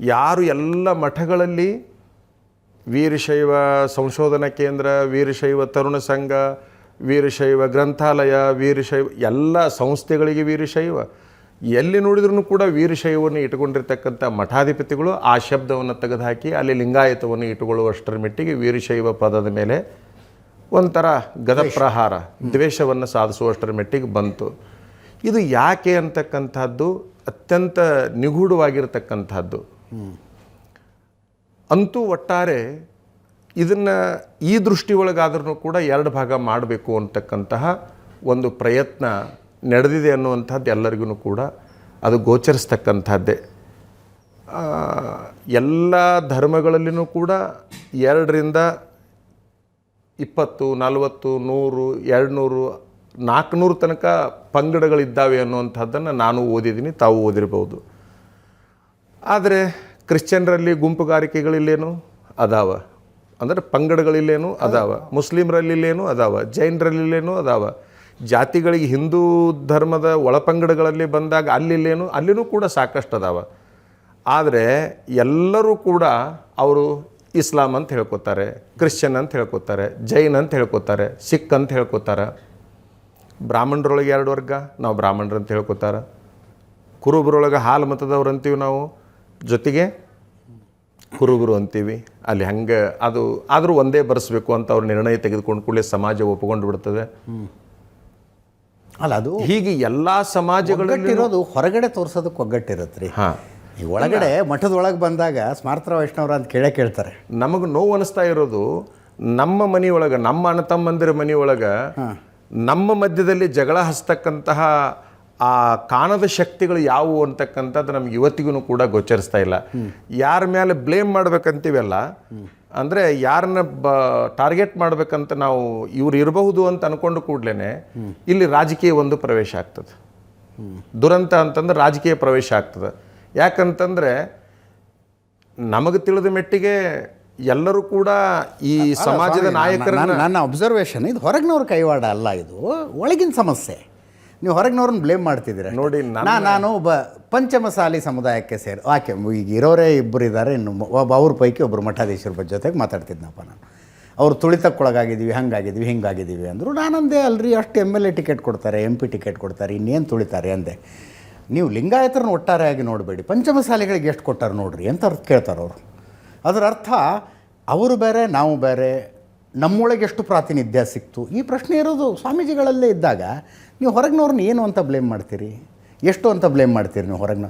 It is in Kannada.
ಯಾರು ಎಲ್ಲ ಮಠಗಳಲ್ಲಿ ವೀರಶೈವ ಸಂಶೋಧನಾ ಕೇಂದ್ರ, ವೀರಶೈವ ತರುಣ ಸಂಘ, ವೀರಶೈವ ಗ್ರಂಥಾಲಯ, ವೀರಶೈವ ಎಲ್ಲ ಸಂಸ್ಥೆಗಳಿಗೆ ವೀರಶೈವ, ಎಲ್ಲಿ ನೋಡಿದ್ರೂ ಕೂಡ ವೀರಶೈವವನ್ನು ಇಟ್ಟುಕೊಂಡಿರ್ತಕ್ಕಂಥ ಮಠಾಧಿಪತಿಗಳು ಆ ಶಬ್ದವನ್ನು ತೆಗೆದುಹಾಕಿ ಅಲ್ಲಿ ಲಿಂಗಾಯತವನ್ನು ಇಟ್ಟುಕೊಳ್ಳುವಷ್ಟರ ಮಟ್ಟಿಗೆ ವೀರಶೈವ ಪದದ ಮೇಲೆ ಒಂಥರ ಗದಪ್ರಹಾರ, ದ್ವೇಷವನ್ನು ಸಾಧಿಸುವಷ್ಟರ ಮಟ್ಟಿಗೆ ಬಂತು. ಇದು ಯಾಕೆ ಅಂತಕ್ಕಂಥದ್ದು ಅತ್ಯಂತ ನಿಗೂಢವಾಗಿರ್ತಕ್ಕಂಥದ್ದು. ಅಂತೂ ಒಟ್ಟಾರೆ ಇದನ್ನು ಈ ದೃಷ್ಟಿ ಒಳಗಾದ್ರೂ ಕೂಡ ಎರಡು ಭಾಗ ಮಾಡಬೇಕು ಅಂತಕ್ಕಂತಹ ಒಂದು ಪ್ರಯತ್ನ ನಡೆದಿದೆ ಅನ್ನುವಂಥದ್ದು ಎಲ್ಲರಿಗೂ ಕೂಡ ಅದು ಗೋಚರಿಸ್ತಕ್ಕಂಥದ್ದೇ. ಎಲ್ಲ ಧರ್ಮಗಳಲ್ಲಿನೂ ಕೂಡ 2ರಿಂದ 20, 40, 100, 200, 400 ತನಕ ಪಂಗಡಗಳಿದ್ದಾವೆ ಅನ್ನುವಂಥದ್ದನ್ನು ನಾನು ಓದಿದ್ದೀನಿ, ತಾವು ಓದಿರ್ಬೋದು. ಆದರೆ ಕ್ರಿಶ್ಚಿಯನ್ರಲ್ಲಿ ಗುಂಪುಗಾರಿಕೆಗಳಿಲ್ಲೇನು ಅದಾವ, ಅಂದರೆ ಪಂಗಡಗಳಿಲ್ಲೇನು ಅದಾವ, ಮುಸ್ಲಿಮರಲ್ಲಿಲ್ಲೇನು ಅದಾವ, ಜೈನರಲ್ಲಿಲ್ಲೇನು ಅದಾವ, ಜಾತಿಗಳಿಗೆ ಹಿಂದೂ ಧರ್ಮದ ಒಳಪಂಗಡಗಳಲ್ಲಿ ಬಂದಾಗ ಅಲ್ಲಿನೂ ಕೂಡ ಸಾಕಷ್ಟು ಅದಾವ. ಆದರೆ ಎಲ್ಲರೂ ಕೂಡ ಅವರು ಇಸ್ಲಾಂ ಅಂತ ಹೇಳ್ಕೊತಾರೆ, ಕ್ರಿಶ್ಚಿಯನ್ ಅಂತ ಹೇಳ್ಕೊತಾರೆ, ಜೈನ್ ಅಂತ ಹೇಳ್ಕೊತಾರೆ, ಸಿಖ್ ಅಂತ ಹೇಳ್ಕೊತಾರೆ. ಬ್ರಾಹ್ಮಣರೊಳಗೆ 2 ವರ್ಗ, ನಾವು ಬ್ರಾಹ್ಮಣರು ಅಂತ ಹೇಳ್ಕೊತಾರೆ. ಕುರುಬರೊಳಗೆ ಹಾಲು ಮತದವ್ರು ಅಂತೀವಿ ನಾವು, ಜೊತೆಗೆ ಕುರುಬರು ಅಂತೀವಿ. ಅಲ್ಲಿ ಹಂಗೆ ಅದು ಆದರೂ ಒಂದೇ ಬರೆಸ್ಬೇಕು ಅಂತ ಅವ್ರು ನಿರ್ಣಯ ತೆಗೆದುಕೊಂಡು ಕೂಡಲೇ ಸಮಾಜ ಒಪ್ಪಿಕೊಂಡು ಬಿಡ್ತದೆ. ಅಲ್ಲ, ಅದು ಹೀಗೆ ಎಲ್ಲ ಸಮಾಜಗಳಿರೋದು ಹೊರಗಡೆ ತೋರಿಸೋದಕ್ಕೆ ಒಗ್ಗಟ್ಟಿರುತ್ತೆ ರೀ. ಹಾಂ, ಈ ಒಳಗಡೆ ಮಠದೊಳಗೆ ಬಂದಾಗ ಸ್ಮಾರ್ಥ ವೈಷ್ಣವರ ಅಂತ ಕೇಳ್ತಾರೆ. ನಮಗೆ ನೋವು ಅನಿಸ್ತಾ ಇರೋದು, ನಮ್ಮ ಮನೆಯೊಳಗೆ, ನಮ್ಮ ಅಣ್ಣ ತಮ್ಮಂದಿರ ಮನೆಯೊಳಗೆ ನಮ್ಮ ಮಧ್ಯದಲ್ಲಿ ಜಗಳ ಹಚ್ತಕ್ಕಂತಹ ಆ ಕಾಣದ ಶಕ್ತಿಗಳು ಯಾವುವು ಅಂತಕ್ಕಂಥದ್ದು ನಮ್ಗೆ ಇವತ್ತಿಗೂ ಕೂಡ ಗೋಚರಿಸ್ತಾ ಇಲ್ಲ. ಯಾರ ಮೇಲೆ ಬ್ಲೇಮ್ ಮಾಡ್ಬೇಕಂತೀವಲ್ಲ, ಅಂದರೆ ಯಾರನ್ನ ಟಾರ್ಗೆಟ್ ಮಾಡ್ಬೇಕಂತ ನಾವು ಇವ್ರು ಇರಬಹುದು ಅಂತ ಅಂದ್ಕೊಂಡು ಕೂಡಲೇ ಇಲ್ಲಿ ರಾಜಕೀಯ ಒಂದು ಪ್ರವೇಶ ಆಗ್ತದೆ. ದುರಂತ ಅಂತಂದ್ರೆ ರಾಜಕೀಯ ಪ್ರವೇಶ ಆಗ್ತದೆ. ಯಾಕಂತಂದರೆ ನಮಗೆ ತಿಳಿದ ಮೆಟ್ಟಿಗೆ ಎಲ್ಲರೂ ಕೂಡ ಈ ಸಮಾಜದ ನಾಯಕರನ್ನ, ನನ್ನ ಅಬ್ಸರ್ವೇಷನ್, ಇದು ಹೊರಗಿನವ್ರ ಕೈವಾಡ ಅಲ್ಲ, ಇದು ಒಳಗಿನ ಸಮಸ್ಯೆ. ನೀವು ಹೊರಗಿನವ್ರನ್ನ ಬ್ಲೇಮ್ ಮಾಡ್ತಿದ್ದೀರ ನೋಡಿ. ನಾನು ಒಬ್ಬ ಪಂಚಮಸಾಲಿ ಸಮುದಾಯಕ್ಕೆ ಆಕೆ ಈಗ ಇರೋರೇ 2 ಇದ್ದಾರೆ, ಇನ್ನು ಅವ್ರ ಪೈಕಿ ಒಬ್ಬರು ಮಠಾಧೀಶರ ಜೊತೆಗೆ ಮಾತಾಡ್ತಿದ್ನಪ್ಪ ನಾನು. ಅವರು ತುಳಿತಕ್ಕೊಳಗಾಗಿದ್ದೀವಿ, ಹಂಗಾಗಿದ್ದೀವಿ, ಹಿಂಗಾಗಿದ್ದೀವಿ ಅಂದರು. ನಾನಂದೆ ಅಲ್ರಿ, ಅಷ್ಟು MLA ಟಿಕೆಟ್ ಕೊಡ್ತಾರೆ, MP ಟಿಕೆಟ್ ಕೊಡ್ತಾರೆ, ಇನ್ನೇನು ತುಳಿತಾರೆ ಅಂದೆ. ನೀವು ಲಿಂಗಾಯತರನ್ನ ಒಟ್ಟಾರೆಯಾಗಿ ನೋಡಬೇಡಿ, ಪಂಚಮಸಾಲಿಗಳಿಗೆ ಎಷ್ಟು ಕೊಟ್ಟಾರೆ ನೋಡ್ರಿ ಅಂತ ಅರ್ಥ ಕೇಳ್ತಾರೆ ಅವರು. ಅದರ ಅರ್ಥ ಅವರು ಬೇರೆ, ನಾವು ಬೇರೆ, ನಮ್ಮೊಳಗೆ ಎಷ್ಟು ಪ್ರಾತಿನಿಧ್ಯ ಸಿಕ್ತು, ಈ ಪ್ರಶ್ನೆ ಇರೋದು ಸ್ವಾಮೀಜಿಗಳಲ್ಲೇ ಇದ್ದಾಗ ನೀವು ಹೊರಗಿನವ್ರನ್ನ ಏನು ಅಂತ ಬ್ಲೇಮ್ ಮಾಡ್ತೀರಿ, ಎಷ್ಟು ಅಂತ ಬ್ಲೇಮ್ ಮಾಡ್ತೀರಿ ನೀವು ಹೊರಗಿನ.